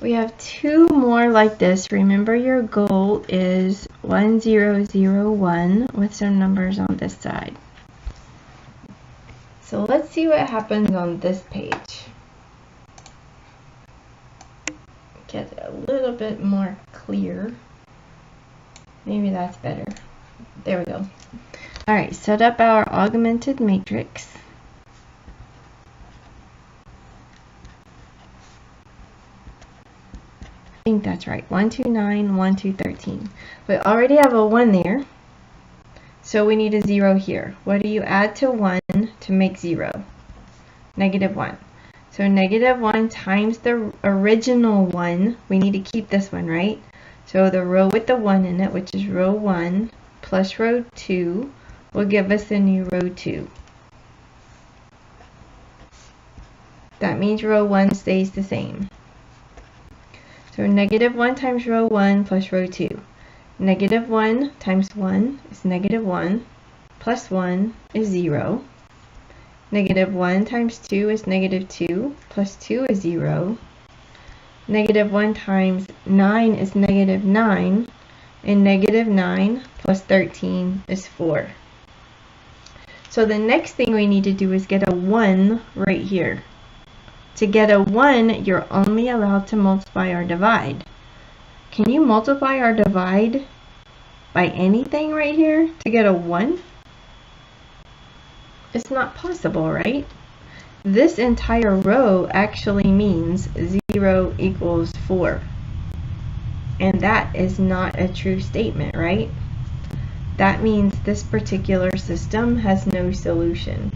We have two more like this. Remember, your goal is 1, 0, 0, 1 with some numbers on this side. So let's see what happens on this page. Get it a little bit more clear. Maybe that's better. There we go. Alright, set up our augmented matrix. I think that's right. 1, 2, 9, 1, 2, 13. We already have a 1 there. So we need a 0 here. What do you add to 1 to make 0? Negative 1. So negative 1 times the original 1. We need to keep this one, right? So the row with the 1 in it, which is row 1, plus row 2, will give us a new row 2. That means row 1 stays the same. So negative 1 times row 1 plus row 2. Negative 1 times 1 is negative 1, plus 1 is 0. Negative 1 times 2 is negative 2, plus 2 is 0. Negative 1 times 9 is negative 9, and negative 9 plus 13 is 4. So the next thing we need to do is get a 1 right here. To get a 1, you're only allowed to multiply or divide. Can you multiply or divide by anything right here to get a 1? It's not possible, right? This entire row actually means 0 equals 4. And that is not a true statement, right? That means this particular system has no solution.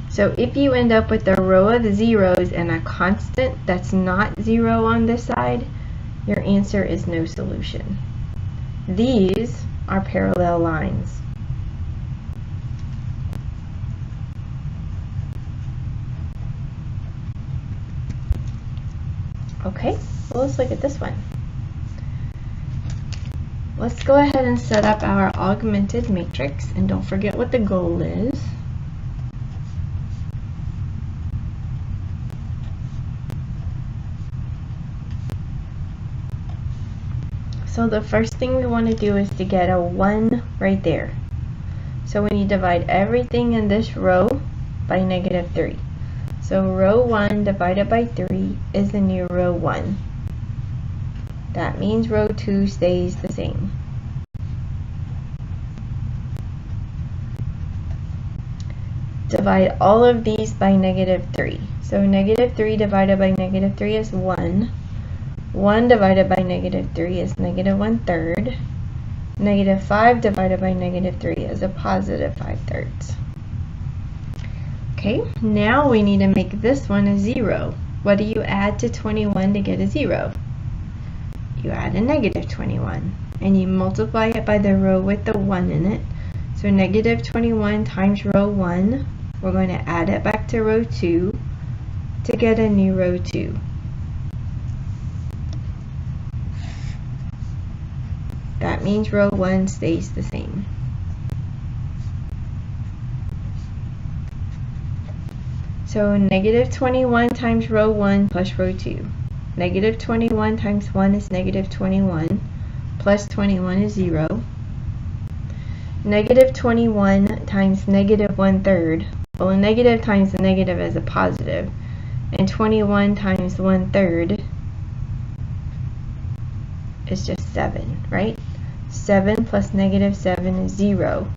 So if you end up with a row of zeros and a constant that's not 0 on this side, your answer is no solution. These are parallel lines. Okay, well, let's look at this one. Let's go ahead and set up our augmented matrix, and don't forget what the goal is. So the first thing we want to do is to get a 1 right there. So when you divide everything in this row by negative 3. So row 1 divided by 3 is the new row 1. That means row 2 stays the same. Divide all of these by negative 3. So negative 3 divided by negative 3 is 1. 1 divided by negative 3 is negative 1/3. Negative 5 divided by negative 3 is a positive 5/3. Okay, now we need to make this one a 0. What do you add to 21 to get a 0? You add a negative 21, and you multiply it by the row with the 1 in it. So negative 21 times row 1, we're going to add it back to row 2 to get a new row 2. That means row 1 stays the same. So negative 21 times row 1 plus row 2. Negative 21 times 1 is negative 21, plus 21 is 0. Negative 21 times negative 1/3. Well, a negative times a negative is a positive. And 21 times 1/3 is just 7, right? 7 plus negative 7 is 0.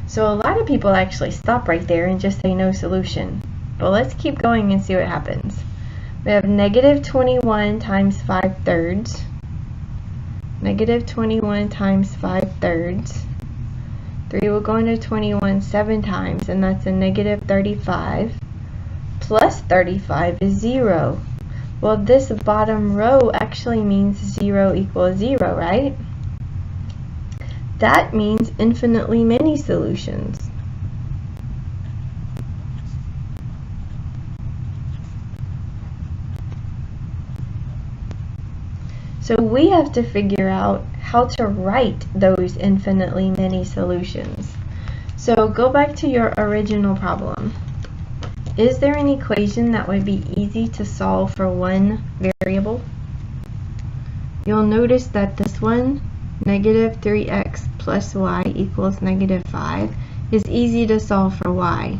So a lot of people actually stop right there and just say no solution. But let's keep going and see what happens. We have negative 21 times 5/3. Negative 21 times 5/3. 3 will go into 21 7 times, and that's a negative 35. Plus 35 is 0. Well, this bottom row actually means 0 equals 0, right? That means infinitely many solutions. So we have to figure out how to write those infinitely many solutions. So go back to your original problem. Is there an equation that would be easy to solve for one variable? you'll notice that this one, negative 3x plus y equals negative 5, is easy to solve for y.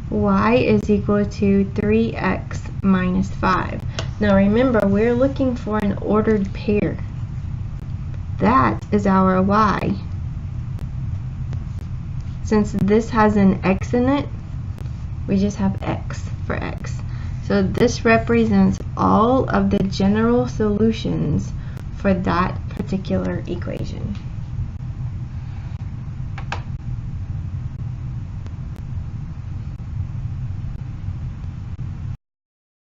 Y is equal to 3x minus 5. Now remember, we're looking for an ordered pair. That is our y. Since this has an x in it, we just have x for x. So this represents all of the general solutions for that particular equation.